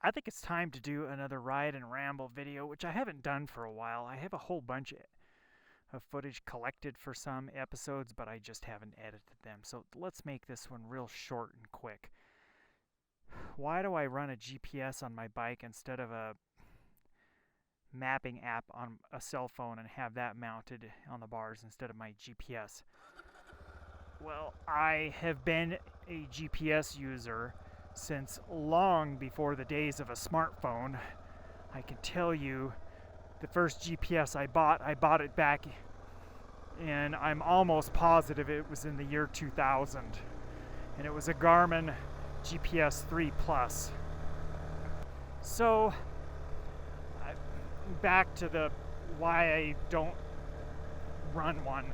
I think it's time to do another ride and ramble video, which I haven't done for a while. I have a whole bunch of footage collected for some episodes, but I just haven't edited them. So let's make this one real short and quick. Why do I run a GPS on my bike instead of a mapping app on a cell phone and have that mounted on the bars instead of my GPS? Well, I have been a GPS user since long before the days of a smartphone. I can tell you the first GPS I bought it back and I'm almost positive it was in the year 2000. And it was a Garmin GPS 3 Plus. So, back to the why I don't run one.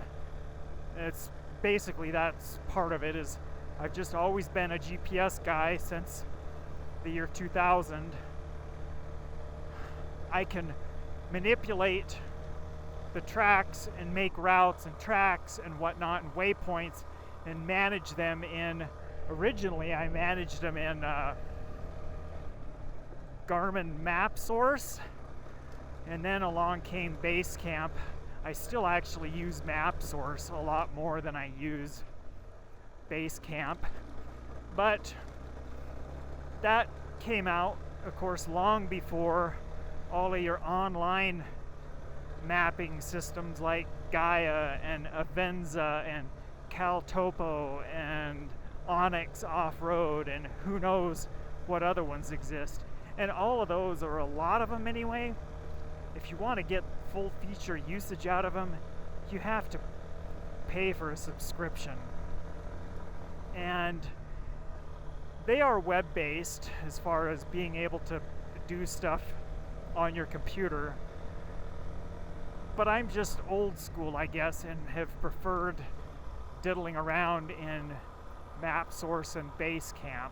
It's basically that's part of it is I've just always been a GPS guy since the year 2000. I can manipulate the tracks and make routes and tracks and whatnot and waypoints and manage them in, originally I managed them in Garmin Map Source, and then along came Basecamp. I still actually use Map Source a lot more than I use Basecamp, but that came out, of course, long before all of your online mapping systems like Gaia and Avenza and CalTopo and Onyx Off-Road and who knows what other ones exist. And all of those, or a lot of them anyway, if you want to get full feature usage out of them, you have to pay for a subscription. And they are web-based as far as being able to do stuff on your computer. But I'm just old school, I guess, and have preferred diddling around in Map Source and Basecamp.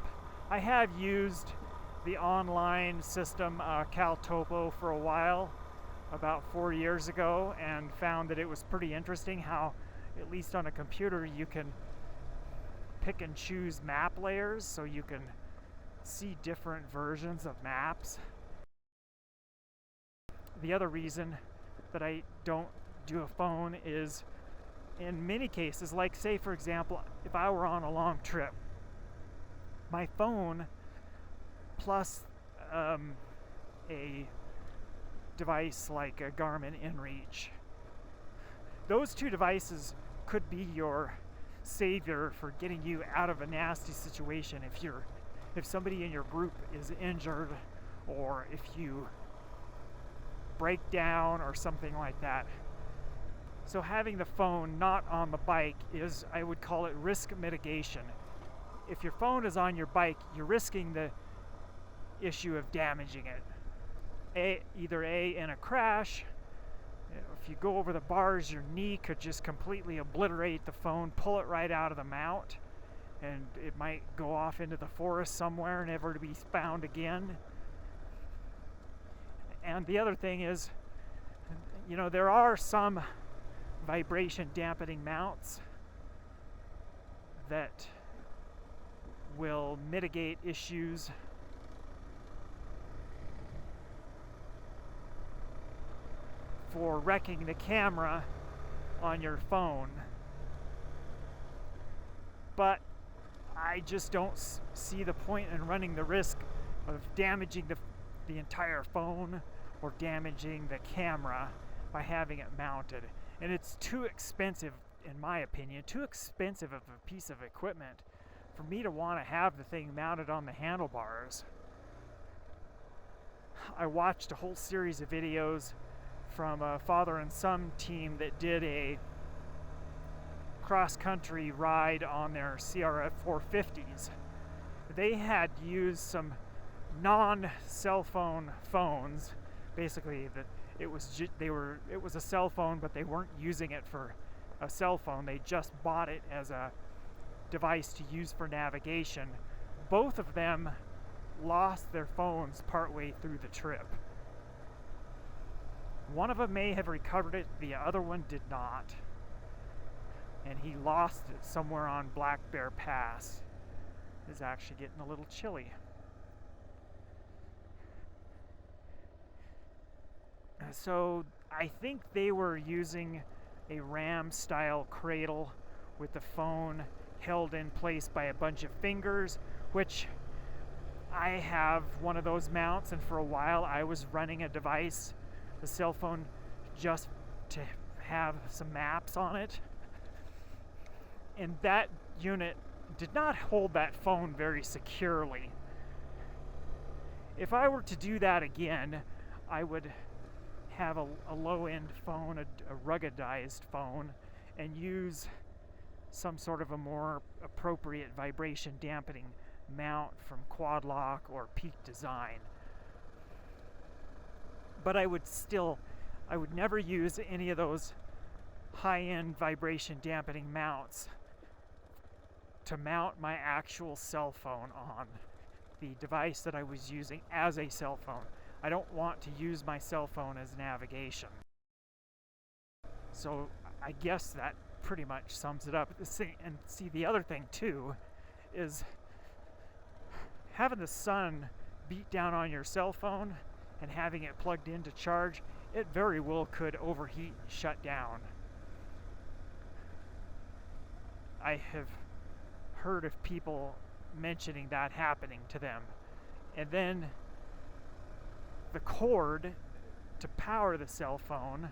I have used the online system CalTopo for a while, about 4 years ago, and found that it was pretty interesting how, at least on a computer, you can pick and choose map layers so you can see different versions of maps. The other reason that I don't do a phone is in many cases, like say for example, if I were on a long trip, my phone plus a device like a Garmin InReach, those two devices could be your savior for getting you out of a nasty situation if somebody in your group is injured or if you break down or something like that. So having the phone not on the bike is, I would call it risk mitigation. If your phone is on your bike, you're risking the issue of damaging it. Either in a crash. If you go over the bars, your knee could just completely obliterate the phone, pull it right out of the mount, and it might go off into the forest somewhere, never to be found again. And the other thing is, you know, there are some vibration dampening mounts that will mitigate issues for wrecking the camera on your phone, but I just don't see the point in running the risk of damaging the entire phone or damaging the camera by having it mounted. And it's too expensive, in my opinion, too expensive of a piece of equipment for me to want to have the thing mounted on the handlebars. I watched a whole series of videos from a father and son team that did a cross-country ride on their CRF 450s. They had used some non-cell phone phones. Basically, it was a cell phone, but they weren't using it for a cell phone. They just bought it as a device to use for navigation. Both of them lost their phones partway through the trip. One of them may have recovered it, the other one did not. And he lost it somewhere on Black Bear Pass. It's actually getting a little chilly. So I think they were using a RAM style cradle with the phone held in place by a bunch of fingers, which I have one of those mounts, and for a while I was running a device, the cell phone, just to have some maps on it. And that unit did not hold that phone very securely. If I were to do that again, I would have a low-end phone, a ruggedized phone, and use some sort of a more appropriate vibration dampening mount from Quad Lock or Peak Design. But I would never use any of those high-end vibration dampening mounts to mount my actual cell phone on the device that I was using as a cell phone. I don't want to use my cell phone as navigation. So I guess that pretty much sums it up. And see, the other thing too is having the sun beat down on your cell phone and having it plugged in to charge, it very well could overheat and shut down. I have heard of people mentioning that happening to them. And then the cord to power the cell phone,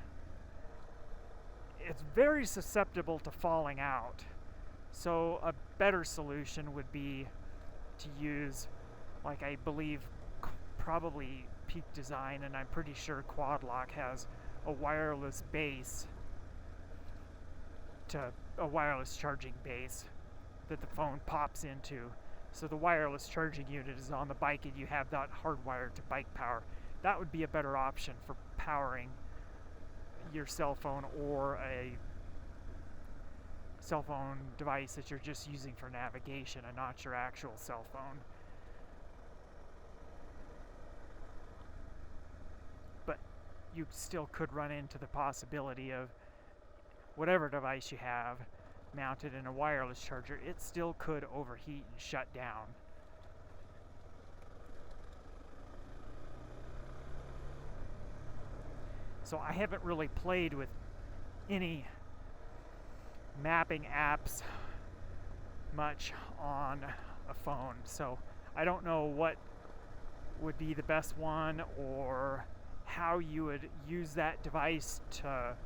it's very susceptible to falling out. So a better solution would be to use, like I believe probably Peak Design, and I'm pretty sure Quad Lock has a wireless base, to a wireless charging base that the phone pops into. So the wireless charging unit is on the bike and you have that hardwired to bike power. That would be a better option for powering your cell phone or a cell phone device that you're just using for navigation and not your actual cell phone. But you still could run into the possibility of whatever device you have mounted in a wireless charger, it still could overheat and shut down. So I haven't really played with any mapping apps much on a phone, so I don't know what would be the best one or how you would use that device to,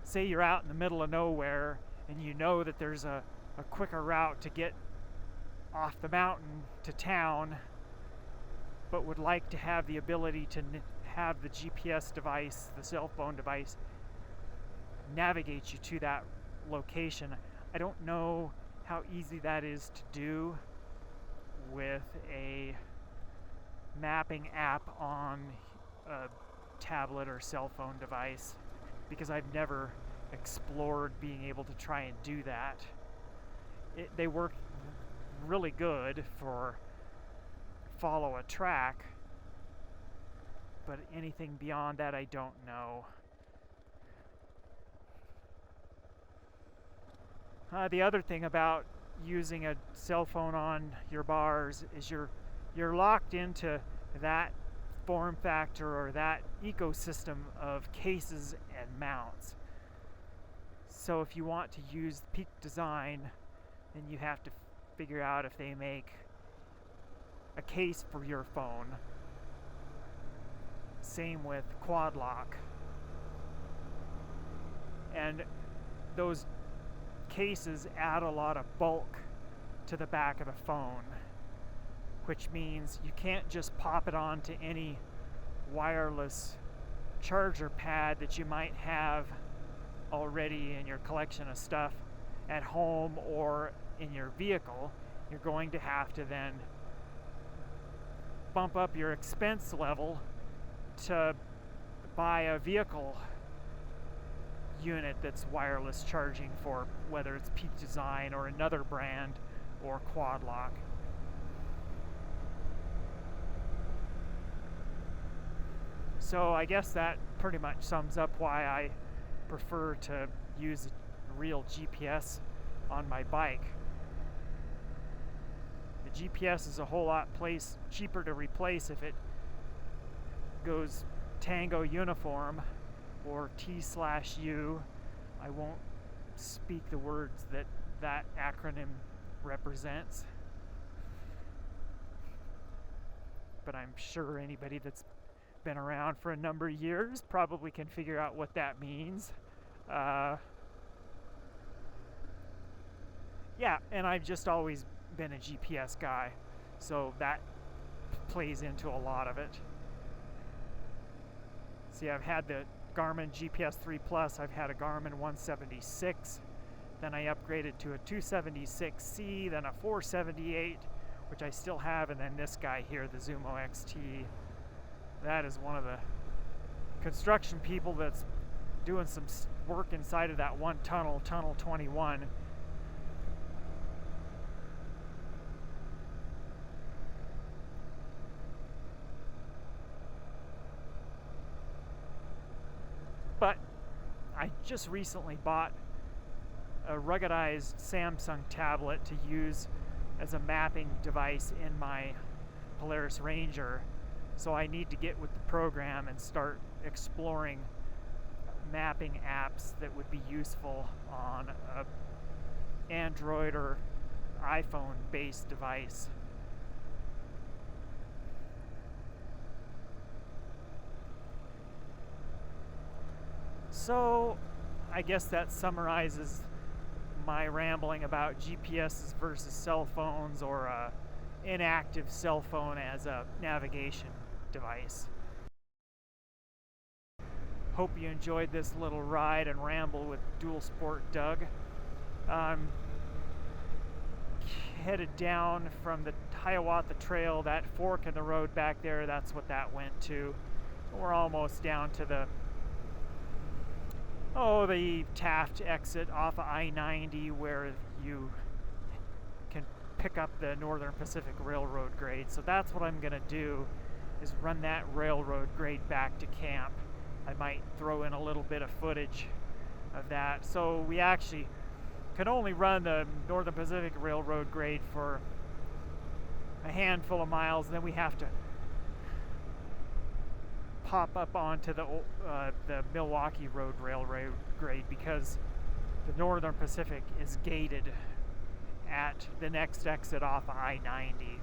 say you're out in the middle of nowhere and you know that there's a quicker route to get off the mountain to town, but would like to have the ability to have the GPS device, the cell phone device, navigate you to that location. I don't know how easy that is to do with a mapping app on a tablet or cell phone device, because I've never explored being able to try and do that. They work really good for follow a track, but anything beyond that I don't know. The other thing about using a cell phone on your bars is you're locked into that form factor or that ecosystem of cases and mounts. So if you want to use Peak Design, then you have to figure out if they make a case for your phone. Same with Quad Lock. And those cases add a lot of bulk to the back of the phone, which means you can't just pop it onto any wireless charger pad that you might have already in your collection of stuff at home or in your vehicle. You're going to have to then bump up your expense level to buy a vehicle unit that's wireless charging for whether it's Peak Design or another brand or Quad Lock. So I guess that pretty much sums up why I prefer to use a real GPS on my bike. The GPS is a whole lot cheaper to replace if it goes Tango Uniform, or T/U. I won't speak the words that that acronym represents, but I'm sure anybody that's been around for a number of years probably can figure out what that means. Yeah, and I've just always been a GPS guy, so that plays into a lot of it. See, I've had the Garmin GPS 3 Plus, I've had a Garmin 176, then I upgraded to a 276C, then a 478, which I still have, and then this guy here, the Zumo XT. That is one of the construction people that's doing some work inside of that one tunnel, Tunnel 21. But I just recently bought a ruggedized Samsung tablet to use as a mapping device in my Polaris Ranger. So I need to get with the program and start exploring mapping apps that would be useful on a Android or iPhone based device. So I guess that summarizes my rambling about GPSs versus cell phones, or a inactive cell phone as a navigation device. Hope you enjoyed this little ride and ramble with Dualsport Doug. I'm headed down from the Hiawatha Trail, that fork in the road back there, that's what that went to. We're almost down to the Taft exit off of I-90, where you can pick up the Northern Pacific Railroad grade. So that's what I'm gonna do, is run that railroad grade back to camp. I might throw in a little bit of footage of that. So we actually can only run the Northern Pacific Railroad grade for a handful of miles, and then we have to pop up onto the Milwaukee Road Railroad grade, because the Northern Pacific is gated at the next exit off I-90.